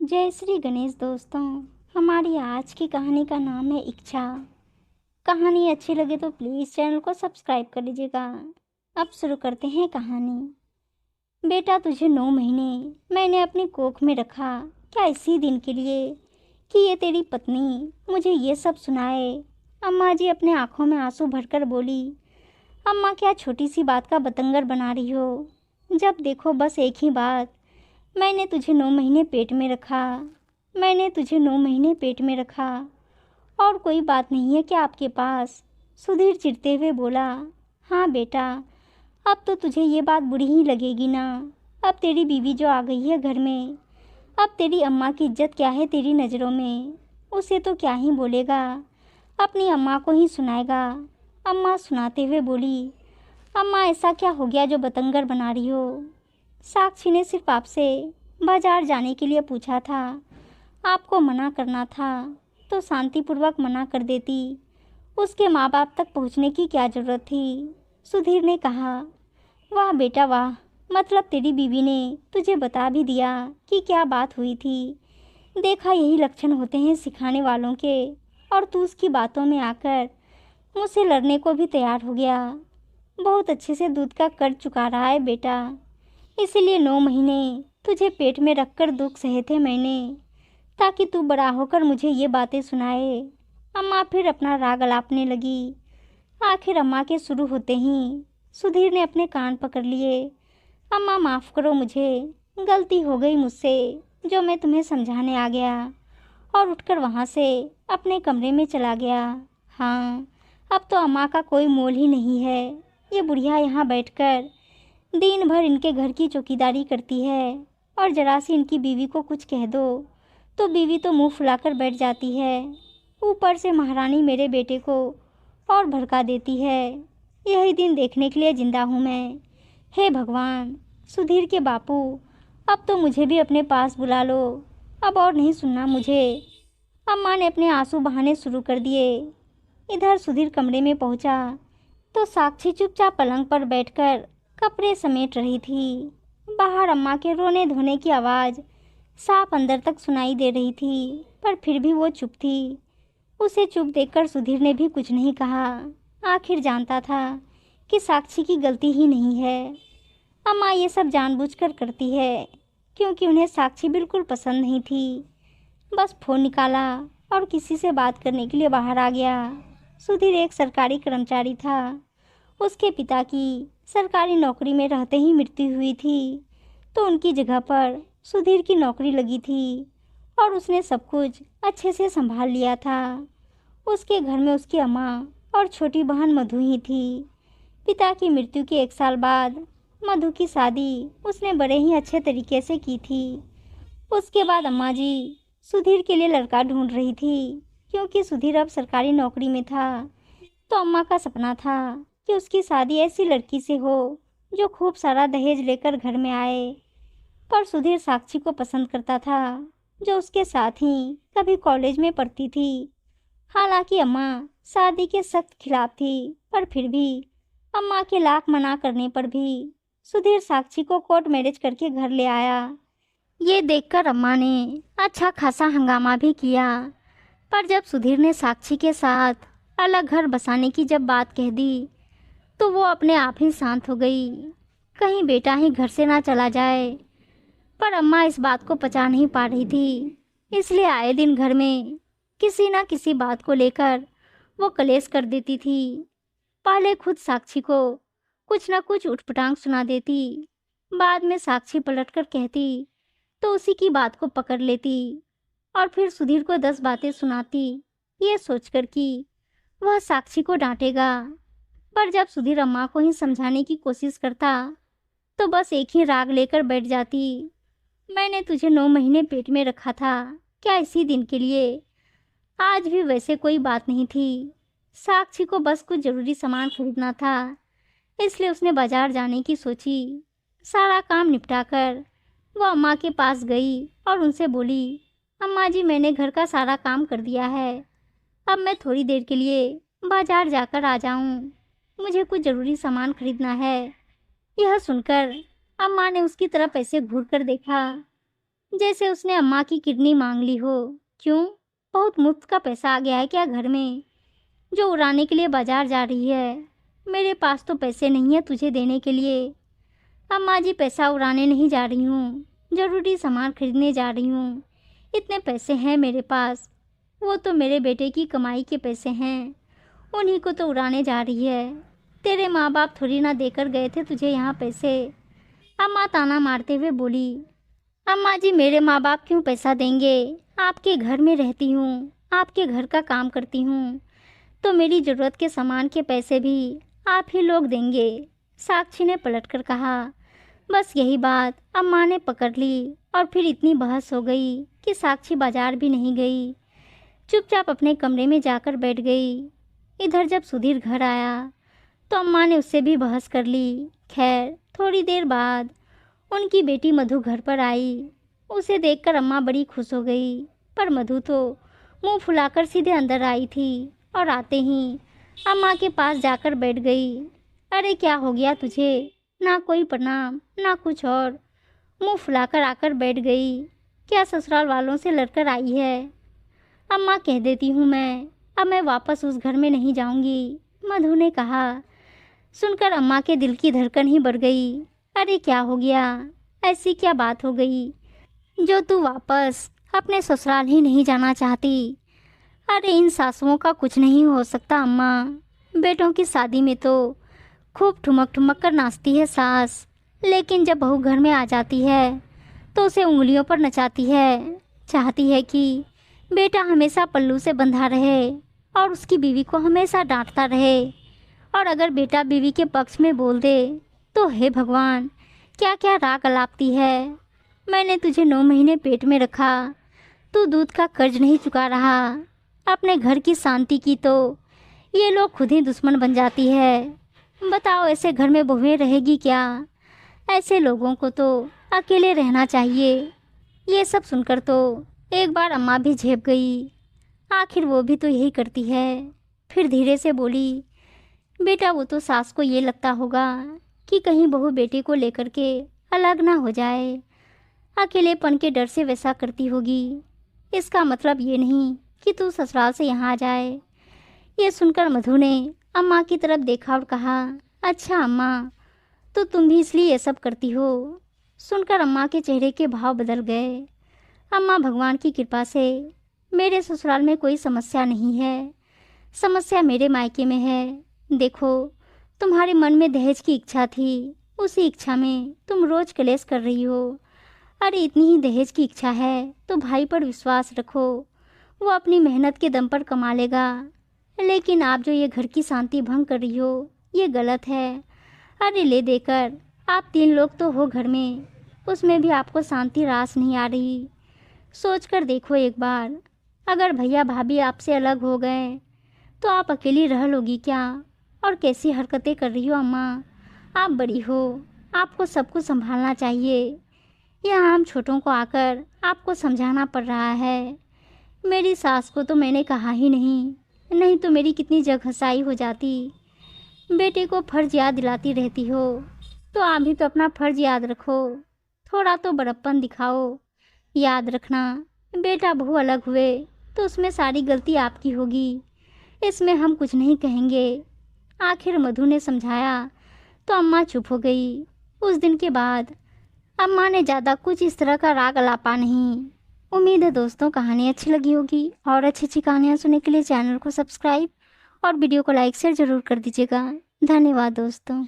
जय श्री गणेश दोस्तों। हमारी आज की कहानी का नाम है इच्छा। कहानी अच्छी लगे तो प्लीज़ चैनल को सब्सक्राइब कर लीजिएगा। अब शुरू करते हैं कहानी। बेटा, तुझे 9 महीने मैंने अपनी कोख में रखा, क्या इसी दिन के लिए कि ये तेरी पत्नी मुझे ये सब सुनाए। अम्मा जी अपने आंखों में आंसू भरकर बोली, अम्मा क्या छोटी सी बात का बतंगड़ बना रही हो। जब देखो बस एक ही बात, मैंने तुझे 9 महीने पेट में रखा, मैंने तुझे 9 महीने पेट में रखा, और कोई बात नहीं है क्या आपके पास। सुधीर चिढ़ते हुए बोला, हाँ बेटा, अब तो तुझे ये बात बुरी ही लगेगी ना। अब तेरी बीवी जो आ गई है घर में, अब तेरी अम्मा की इज्जत क्या है तेरी नज़रों में। उसे तो क्या ही बोलेगा, अपनी अम्मा को ही सुनाएगा। अम्मा सुनाते हुए बोली, अम्मा ऐसा क्या हो गया जो बतंगड़ बना रही हो। साक्षी ने सिर्फ आपसे बाजार जाने के लिए पूछा था, आपको मना करना था तो शांतिपूर्वक मना कर देती, उसके माँ बाप तक पहुँचने की क्या ज़रूरत थी। सुधीर ने कहा, वाह बेटा वाह, मतलब तेरी बीवी ने तुझे बता भी दिया कि क्या बात हुई थी। देखा, यही लक्षण होते हैं सिखाने वालों के, और तू उसकी बातों में आकर मुझसे लड़ने को भी तैयार हो गया। बहुत अच्छे से दूध का कर्ज चुका रहा है बेटा, इसीलिए 9 महीने तुझे पेट में रखकर दुख सहे थे मैंने, ताकि तू बड़ा होकर मुझे ये बातें सुनाए। अम्मा फिर अपना राग अलापने लगी। आखिर अम्मा के शुरू होते ही सुधीर ने अपने कान पकड़ लिए। अम्मा माफ़ करो मुझे, गलती हो गई मुझसे जो मैं तुम्हें समझाने आ गया, और उठकर वहाँ से अपने कमरे में चला गया। हाँ, अब तो अम्मा का कोई मोल ही नहीं है। ये बुढ़िया यहाँ बैठकर दिन भर इनके घर की चौकीदारी करती है, और जरा सी इनकी बीवी को कुछ कह दो तो बीवी तो मुंह फुलाकर बैठ जाती है। ऊपर से महारानी मेरे बेटे को और भड़का देती है। यही दिन देखने के लिए जिंदा हूँ मैं। हे भगवान, सुधीर के बापू, अब तो मुझे भी अपने पास बुला लो, अब और नहीं सुनना मुझे। अम्मा ने अपने आंसू बहाने शुरू कर दिए। इधर सुधीर कमरे में पहुंचा तो साक्षी चुपचाप पलंग पर बैठकर कपड़े समेट रही थी। बाहर अम्मा के रोने धोने की आवाज़ साफ अंदर तक सुनाई दे रही थी, पर फिर भी वो चुप थी। उसे चुप देखकर सुधीर ने भी कुछ नहीं कहा। आखिर जानता था कि साक्षी की गलती ही नहीं है। अम्मा ये सब जानबूझकर करती है, क्योंकि उन्हें साक्षी बिल्कुल पसंद नहीं थी। बस फ़ोन निकाला और किसी से बात करने के लिए बाहर आ गया। सुधीर एक सरकारी कर्मचारी था। उसके पिता की सरकारी नौकरी में रहते ही मृत्यु हुई थी, तो उनकी जगह पर सुधीर की नौकरी लगी थी, और उसने सब कुछ अच्छे से संभाल लिया था। उसके घर में उसकी अम्मा और छोटी बहन मधु ही थी। पिता की मृत्यु के 1 साल बाद मधु की शादी उसने बड़े ही अच्छे तरीके से की थी। उसके बाद अम्मा जी सुधीर के लिए लड़का ढूंढ रही थी, क्योंकि सुधीर अब सरकारी नौकरी में था। तो अम्मा का सपना था कि उसकी शादी ऐसी लड़की से हो जो खूब सारा दहेज लेकर घर में आए। पर सुधीर साक्षी को पसंद करता था, जो उसके साथ ही कभी कॉलेज में पढ़ती थी। हालांकि अम्मा शादी के सख्त खिलाफ थी, पर फिर भी अम्मा के लाख मना करने पर भी सुधीर साक्षी को कोर्ट मैरिज करके घर ले आया। ये देखकर अम्मा ने अच्छा खासा हंगामा भी किया, पर जब सुधीर ने साक्षी के साथ अलग घर बसाने की जब बात कह दी, तो वो अपने आप ही शांत हो गई। कहीं बेटा ही घर से ना चला जाए। पर अम्मा इस बात को पचा नहीं पा रही थी, इसलिए आए दिन घर में किसी ना किसी बात को लेकर वो कलेश कर देती थी। पहले खुद साक्षी को कुछ ना कुछ उठपटांग सुना देती, बाद में साक्षी पलटकर कहती तो उसी की बात को पकड़ लेती, और फिर सुधीर को 10 बातें सुनाती, ये सोचकर कि वह साक्षी को डांटेगा। पर जब सुधीर अम्मा को ही समझाने की कोशिश करता, तो बस एक ही राग लेकर बैठ जाती, मैंने तुझे 9 महीने पेट में रखा था, क्या इसी दिन के लिए। आज भी वैसे कोई बात नहीं थी। साक्षी को बस कुछ ज़रूरी सामान खरीदना था, इसलिए उसने बाजार जाने की सोची। सारा काम निपटाकर वो अम्मा के पास गई और उनसे बोली, अम्मा जी मैंने घर का सारा काम कर दिया है, अब मैं थोड़ी देर के लिए बाजार जाकर आ जाऊं, मुझे कुछ ज़रूरी सामान खरीदना है। यह सुनकर अम्मा ने उसकी तरफ ऐसे घूर कर देखा, जैसे उसने अम्मा की किडनी मांग ली हो। क्यों? बहुत मुफ्त का पैसा आ गया है क्या घर में, जो उड़ाने के लिए बाजार जा रही है? मेरे पास तो पैसे नहीं है तुझे देने के लिए। अम्मा जी, पैसा उड़ाने नहीं जा रही हूँ, ज़रूरी सामान खरीदने जा रही हूँ। इतने पैसे हैं मेरे पास, वो तो मेरे बेटे की कमाई के पैसे हैं, उन्हीं को तो उड़ाने जा रही है। तेरे माँ बाप थोड़ी ना देकर गए थे तुझे यहाँ पैसे। अम्मा ताना मारते हुए बोली। अम्मा जी, मेरे माँ बाप क्यों पैसा देंगे? आपके घर में रहती हूँ, आपके घर का काम करती हूँ, तो मेरी ज़रूरत के सामान के पैसे भी आप ही लोग देंगे। साक्षी ने पलटकर कहा। बस यही बात अम्मा ने पकड़ ली और फिर इतनी बहस हो गई कि साक्षी बाजार भी नहीं गई, चुपचाप अपने कमरे में जाकर बैठ गई। इधर जब सुधीर घर आया तो अम्मा ने उससे भी बहस कर ली। खैर, थोड़ी देर बाद उनकी बेटी मधु घर पर आई। उसे देखकर अम्मा बड़ी खुश हो गई, पर मधु तो मुंह फुलाकर सीधे अंदर आई थी और आते ही अम्मा के पास जाकर बैठ गई। अरे क्या हो गया तुझे? ना कोई प्रणाम ना कुछ और, मुंह फुलाकर आकर बैठ गई। क्या ससुराल वालों से लड़कर आई है? अम्मा, कह देती हूँ अब मैं वापस उस घर में नहीं जाऊंगी, मधु ने कहा। सुनकर अम्मा के दिल की धड़कन ही बढ़ गई। अरे क्या हो गया? ऐसी क्या बात हो गई जो तू वापस अपने ससुराल ही नहीं जाना चाहती? अरे इन सासुओं का कुछ नहीं हो सकता अम्मा। बेटों की शादी में तो खूब ठुमक ठुमक कर नाचती है सास, लेकिन जब बहू घर में आ जाती है तो उसे उंगलियों पर नचाती है। चाहती है कि बेटा हमेशा पल्लू से बंधा रहे और उसकी बीवी को हमेशा डांटता रहे, और अगर बेटा बीवी के पक्ष में बोल दे तो हे भगवान, क्या क्या राग अलापती है। मैंने तुझे 9 महीने पेट में रखा, तू दूध का कर्ज नहीं चुका रहा, अपने घर की शांति की तो ये लोग खुद ही दुश्मन बन जाती है। बताओ, ऐसे घर में बहुएं रहेगी क्या? ऐसे लोगों को तो अकेले रहना चाहिए। ये सब सुनकर तो एक बार अम्मा भी झेप गई। आखिर वो भी तो यही करती है। फिर धीरे से बोली, बेटा वो तो सास को ये लगता होगा कि कहीं बहू बेटे को लेकर के अलग ना हो जाए, अकेलेपन के डर से वैसा करती होगी। इसका मतलब ये नहीं कि तू ससुराल से यहाँ आ जाए। ये सुनकर मधु ने अम्मा की तरफ देखा और कहा, अच्छा अम्मा, तो तुम भी इसलिए ये सब करती हो? सुनकर अम्मा के चेहरे के भाव बदल गए। अम्मा, भगवान की कृपा से मेरे ससुराल में कोई समस्या नहीं है, समस्या मेरे मायके में है। देखो, तुम्हारे मन में दहेज की इच्छा थी, उसी इच्छा में तुम रोज कलेश कर रही हो। अरे इतनी ही दहेज की इच्छा है तो भाई पर विश्वास रखो, वो अपनी मेहनत के दम पर कमा लेगा। लेकिन आप जो ये घर की शांति भंग कर रही हो, ये गलत है। अरे ले देकर आप 3 लोग तो हो घर में, उसमें भी आपको शांति रास नहीं आ रही। सोच कर देखो एक बार, अगर भैया भाभी आपसे अलग हो गए तो आप अकेली रह लोगी क्या? और कैसी हरकतें कर रही हो अम्मा? आप बड़ी हो, आपको सब कुछ संभालना चाहिए। यहाँ हम छोटों को आकर आपको समझाना पड़ रहा है। मेरी सास को तो मैंने कहा ही नहीं, नहीं तो मेरी कितनी जगहसाई हो जाती। बेटे को फर्ज याद दिलाती रहती हो, तो आप भी तो अपना फर्ज याद रखो, थोड़ा तो बड़प्पन दिखाओ। याद रखना, बेटा बहू अलग हुए तो उसमें सारी गलती आपकी होगी, इसमें हम कुछ नहीं कहेंगे। आखिर मधु ने समझाया तो अम्मा चुप हो गई। उस दिन के बाद अम्मा ने ज़्यादा कुछ इस तरह का राग अलापा नहीं। उम्मीद है दोस्तों कहानी अच्छी लगी होगी, और अच्छी अच्छी कहानियाँ सुनने के लिए चैनल को सब्सक्राइब और वीडियो को लाइक शेयर ज़रूर कर दीजिएगा। धन्यवाद दोस्तों।